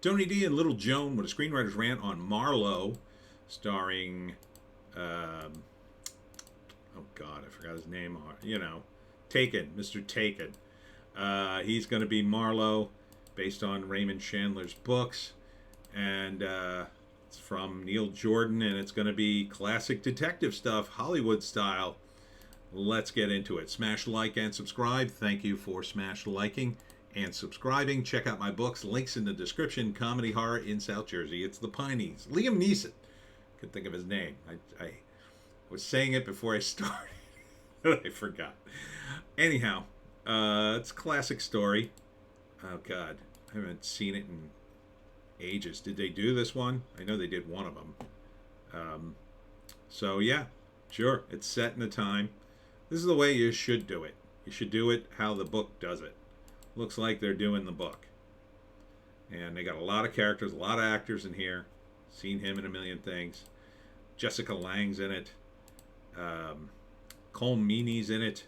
Tony D and Little Joan with a screenwriter's rant on Marlowe, starring, um, oh God, I forgot his name. Taken, Mr. Taken. He's going to be Marlowe, based on Raymond Chandler's books, and it's from Neil Jordan, and it's going to be classic detective stuff, Hollywood style. Let's get into it. Smash like and subscribe. Thank you for smash liking and subscribing. Check out my books. Links in the description. Comedy horror in South Jersey. It's the Pineys. Liam Neeson. Could think of his name. I was saying it before I started. I forgot. Anyhow, it's a classic story. Oh God, I haven't seen it in ages. Did they do this one? I know they did one of them. So yeah, sure. It's set in a time. This is the way you should do it. You should do it how the book does it. Looks like they're doing the book. And they got a lot of characters, a lot of actors in here. Seen him in a million things. Jessica Lange's in it. Pineys in it.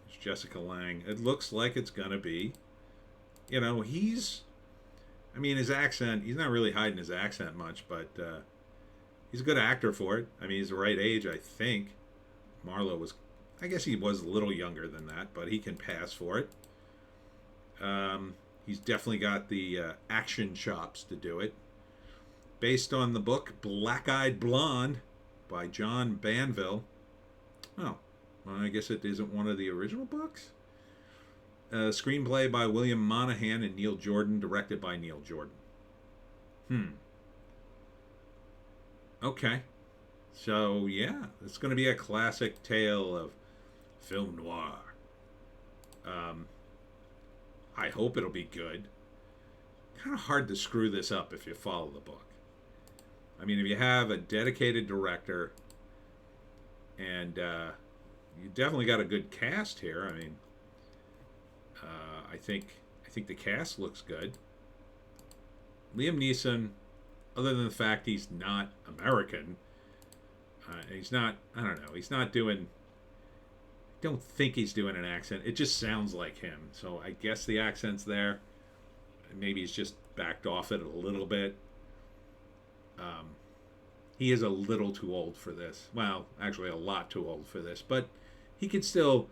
There's Jessica Lange. It looks like it's going to be, his accent, he's not really hiding his accent much, but he's a good actor for it. I mean, he's the right age, I think. Marlowe was, I guess he was a little younger than that, but he can pass for it. He's definitely got the action chops to do it. Based on the book Black-Eyed Blonde by John Banville. Oh, well, I guess it isn't one of the original books. Screenplay by William Monahan and Neil Jordan, directed by Neil Jordan. Okay. So, yeah, it's going to be a classic tale of film noir. I hope it'll be good. Kind of hard to screw this up if you follow the book. I mean, if you have a dedicated director, and you definitely got a good cast here. I mean, I think the cast looks good. Liam Neeson, other than the fact he's not American, he's not. I don't know. He's not doing. Don't think he's doing an accent. It just sounds like him. So I guess the accent's there. Maybe he's just backed off it a little bit. He is a little too old for this. Well, actually a lot too old for this. But he could still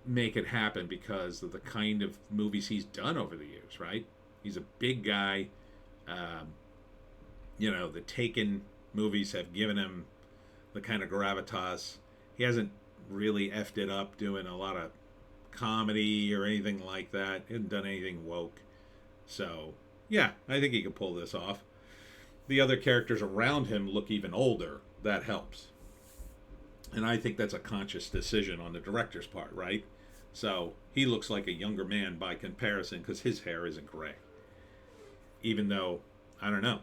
make it happen because of the kind of movies he's done over the years, right? He's a big guy. The Taken movies have given him the kind of gravitas. He hasn't really effed it up doing a lot of comedy or anything like that. He hasn't done anything woke. So, yeah, I think he could pull this off. The other characters around him look even older. That helps. And I think that's a conscious decision on the director's part, right? So he looks like a younger man by comparison because his hair isn't gray. Even though, I don't know.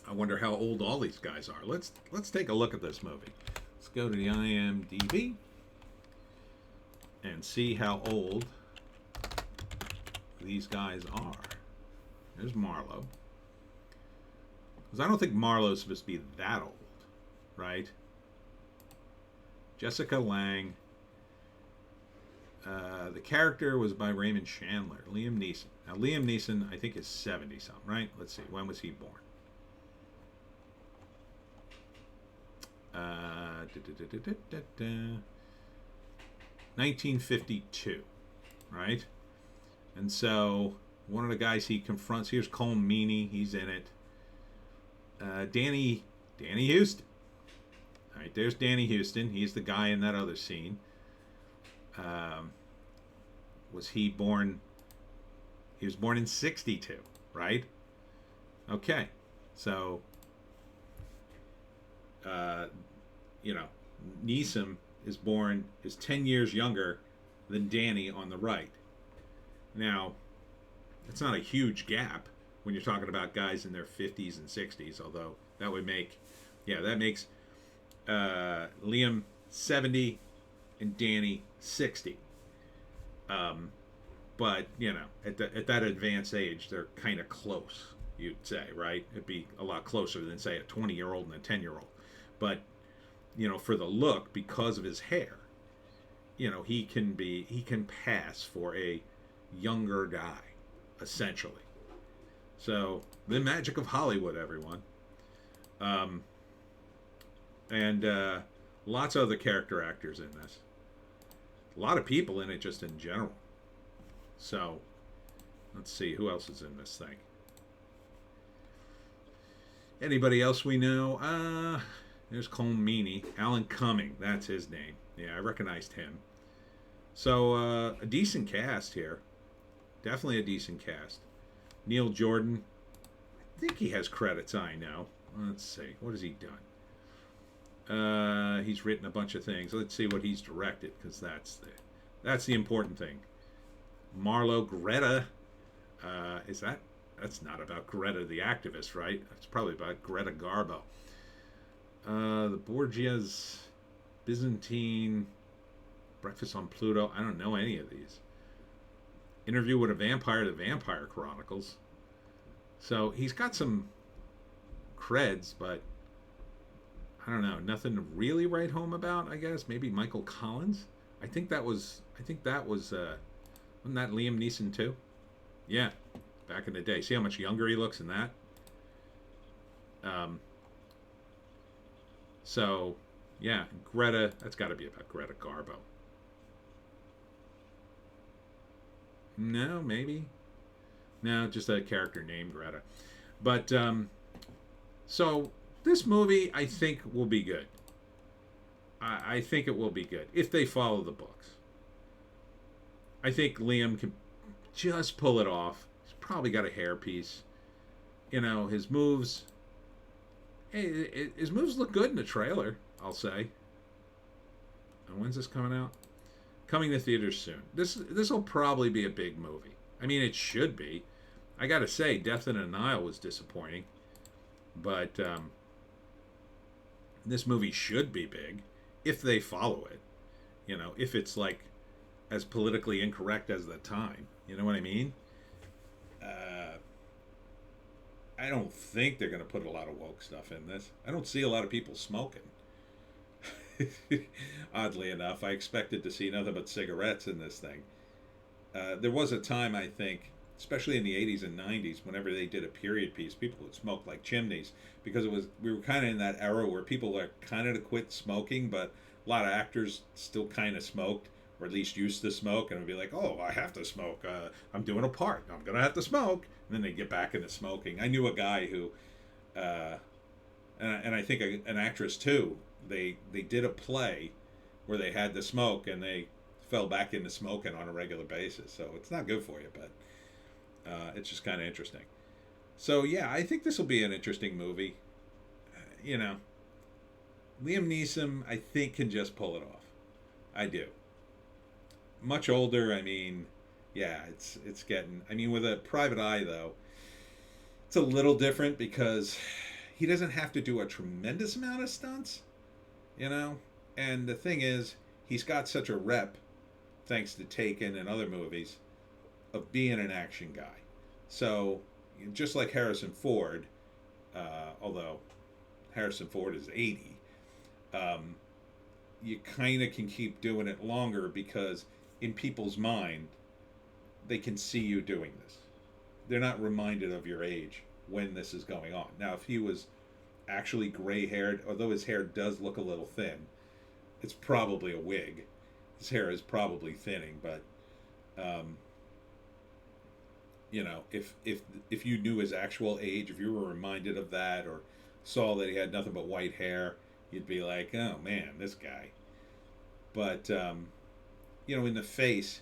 I wonder how old all these guys are. Let's take a look at this movie. Let's go to the IMDb and see how old these guys are. There's Marlowe. Because I don't think Marlowe's supposed to be that old, right? Jessica Lange. The character was by Raymond Chandler. Liam Neeson. Now, Liam Neeson, I think, is 70-something, right? Let's see. When was he born? 1952, right? And so one of the guys he confronts, here's Pineys, he's in it. Danny Houston. All right, there's Danny Houston. He's the guy in that other scene. Was he born? He was born in 62, right? Okay, so Neeson is 10 years younger than Danny on the right. Now, it's not a huge gap when you're talking about guys in their 50s and 60s, although that would make, that makes Liam 70 and Danny 60. But, at that advanced age, they're kind of close, you'd say, right? It'd be a lot closer than, say, a 20-year-old and a 10-year-old. But, for the look, because of his hair, he can pass for a younger guy, essentially. So, the magic of Hollywood, everyone. Um, and lots of other character actors in this. A lot of people in it just in general. So, let's see who else is in this thing. Anybody else we know? There's Cole Meany. Alan Cumming, that's his name. Yeah, I recognized him. So, a decent cast here. Definitely a decent cast. Neil Jordan. I think he has credits, I know. Let's see. What has he done? He's written a bunch of things. Let's see what he's directed, because that's the important thing. Marlowe, Greta. That's not about Greta the activist, right? It's probably about Greta Garbo. The Borgias, Byzantine, Breakfast on Pluto. I don't know any of these. Interview with a Vampire, The Vampire Chronicles. So he's got some creds, but I don't know, nothing to really write home about. I guess maybe Michael Collins. I think that was wasn't that Liam Neeson too? Yeah, back in the day. See how much younger he looks in that. So yeah, Greta. That's got to be about Greta Garbo. No, maybe. No, just a character named Greta. But so this movie, I think, will be good. I think it will be good if they follow the books. I think Liam can just pull it off. He's probably got a hairpiece. You know, his moves. Hey, his moves look good in the trailer, I'll say. And when's this coming out? Coming to theaters soon. This will probably be a big movie. I mean, it should be. I gotta say, Death in the Nile was disappointing. But this movie should be big if they follow it. You know, if it's like as politically incorrect as the time. You know what I mean? I don't think they're going to put a lot of woke stuff in this. I don't see a lot of people smoking. Oddly enough, I expected to see nothing but cigarettes in this thing. There was a time, I think, especially in the 80s and 90s, whenever they did a period piece, people would smoke like chimneys because we were kind of in that era where people were kind of to quit smoking, but a lot of actors still kind of smoked, or at least used to smoke, and it would be like, oh, I have to smoke. I'm doing a part. I'm going to have to smoke. And then they get back into smoking. I knew a guy who, and I think an actress too, they did a play where they had to smoke, and they fell back into smoking on a regular basis. So it's not good for you, but it's just kind of interesting. So yeah, I think this will be an interesting movie. You know, Liam Neeson, I think, can just pull it off. I do. Much older, I mean, yeah, it's getting. I mean, with a Private Eye though, it's a little different because he doesn't have to do a tremendous amount of stunts, you know. And the thing is, he's got such a rep, thanks to Taken and other movies, of being an action guy. So, just like Harrison Ford, although Harrison Ford is 80, you kind of can keep doing it longer because in people's mind, they can see you doing this. They're not reminded of your age when this is going on. Now, if he was actually gray-haired, although his hair does look a little thin, it's probably a wig. His hair is probably thinning, but you know, if you knew his actual age, if you were reminded of that or saw that he had nothing but white hair, you'd be like, oh man, this guy. But you know, in the face,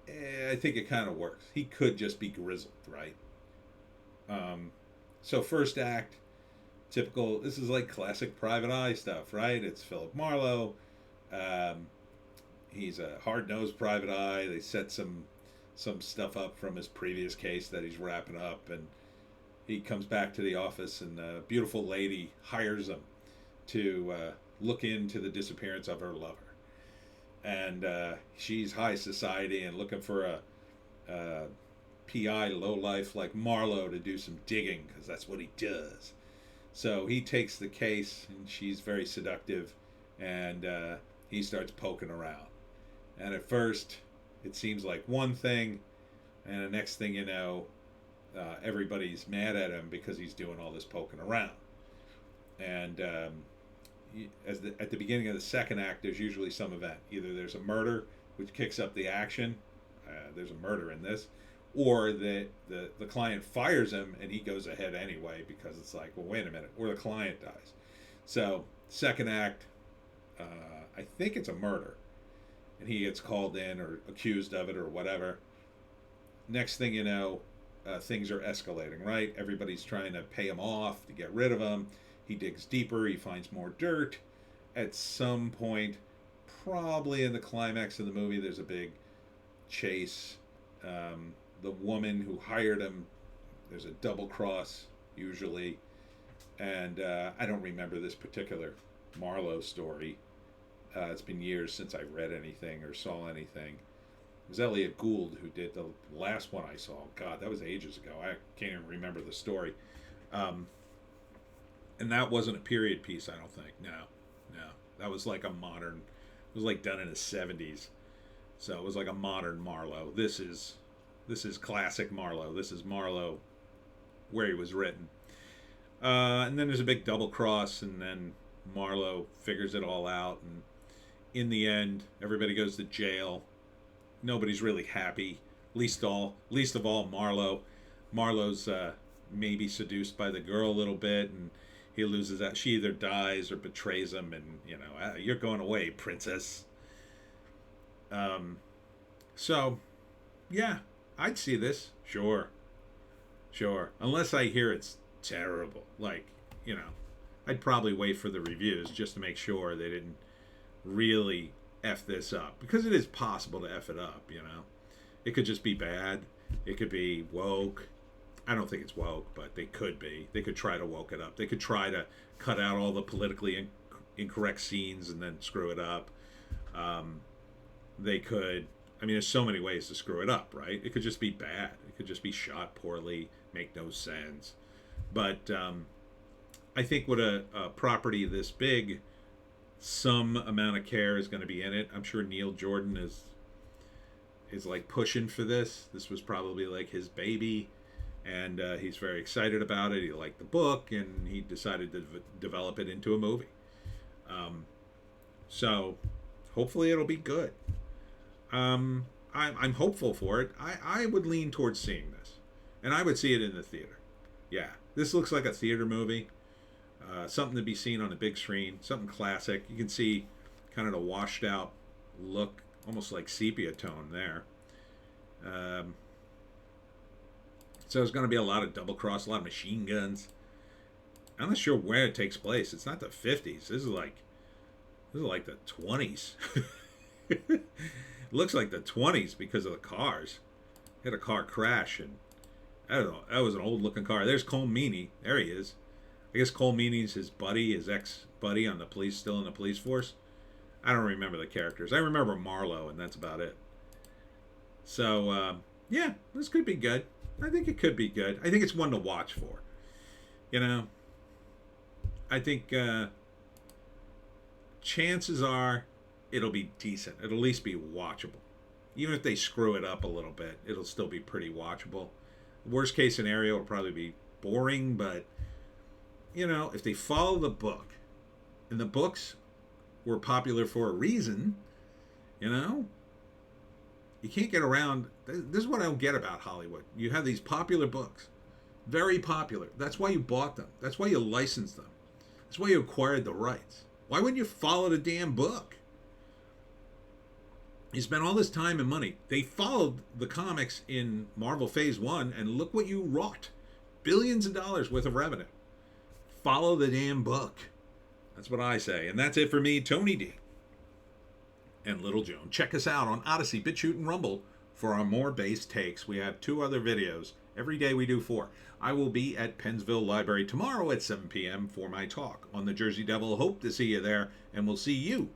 I think it kind of works. He could just be grizzled, right? So first act, typical. This is like classic Private Eye stuff, right? It's Philip Marlowe. He's a hard-nosed Private Eye. They set some stuff up from his previous case that he's wrapping up, and he comes back to the office, and a beautiful lady hires him to look into the disappearance of her lover. And she's high society and looking for a PI lowlife like Marlowe to do some digging, because that's what he does. So he takes the case, and she's very seductive, and he starts poking around. And at first, it seems like one thing, and the next thing you know, everybody's mad at him because he's doing all this poking around. And at the beginning of the second act, there's usually some event. Either there's a murder, which kicks up the action. There's a murder in this, or the client fires him and he goes ahead anyway because it's like, well, wait a minute, or the client dies. So second act, I think it's a murder, and he gets called in or accused of it or whatever. Next thing you know, things are escalating, right? Everybody's trying to pay him off to get rid of him. He digs deeper. He finds more dirt. At some point, probably in the climax of the movie, there's a big chase. The woman who hired him, there's a double cross, usually. And I don't remember this particular Marlowe story. It's been years since I read anything or saw anything. It was Elliot Gould who did the last one I saw. God, that was ages ago. I can't even remember the story. And that wasn't a period piece, I don't think. No. That was like a modern, it was like done in the 70s. So it was like a modern Marlowe. This is classic Marlowe. This is Marlowe where he was written. And then there's a big double cross, and then Marlowe figures it all out. And in the end, everybody goes to jail. Nobody's really happy. Least of all Marlowe. Marlowe's maybe seduced by the girl a little bit, and he loses that. She either dies or betrays him, and you're going away, princess. So, yeah, I'd see this. Sure. Unless I hear it's terrible. Like, I'd probably wait for the reviews just to make sure they didn't really F this up. Because it is possible to F it up, It could just be bad. It could be woke. I don't think it's woke, but they could be. They could try to woke it up. They could try to cut out all the politically incorrect scenes and then screw it up. They could, there's so many ways to screw it up, right? It could just be bad. It could just be shot poorly, make no sense. But I think with a property this big, some amount of care is going to be in it. I'm sure Neil Jordan is like pushing for this. This was probably like his baby, and he's very excited about it. He liked the book, and he decided to develop it into a movie. So hopefully it'll be good. I'm hopeful for it. I would lean towards seeing this, and I would see it in the theater. Yeah, this looks like a theater movie. Something to be seen on a big screen. Something classic. You can see kind of the washed out look, almost like sepia tone there. So there's going to be a lot of double cross, a lot of machine guns. I'm not sure where it takes place. It's not the 50s. This is like the 20s. It looks like the 20s because of the cars. Had a car crash, and I don't know. That was an old looking car. There's Cole Meany. There he is. I guess Cole Meany's his buddy, his ex-buddy on the police, still in the police force. I don't remember the characters. I remember Marlowe, and that's about it. So, yeah, this could be good. I think it could be good. I think it's one to watch for. I think chances are it'll be decent. It'll at least be watchable. Even if they screw it up a little bit, it'll still be pretty watchable. Worst case scenario will probably be boring, but if they follow the book, and the books were popular for a reason, you can't get around. This is what I don't get about Hollywood. You have these popular books, very popular. That's why you bought them. That's why you licensed them. That's why you acquired the rights. Why wouldn't you follow the damn book? You spent all this time and money. They followed the comics in Marvel Phase 1, and look what you wrought. Billions of dollars worth of revenue. Follow the damn book. That's what I say. And that's it for me, Tony D. And Little Joan. Check us out on Odysee, Bitchute, and Rumble for our more base takes. We have 2 other videos. Every day we do 4. I will be at Pennsville Library tomorrow at 7 p.m. for my talk on the Jersey Devil. Hope to see you there, and we'll see you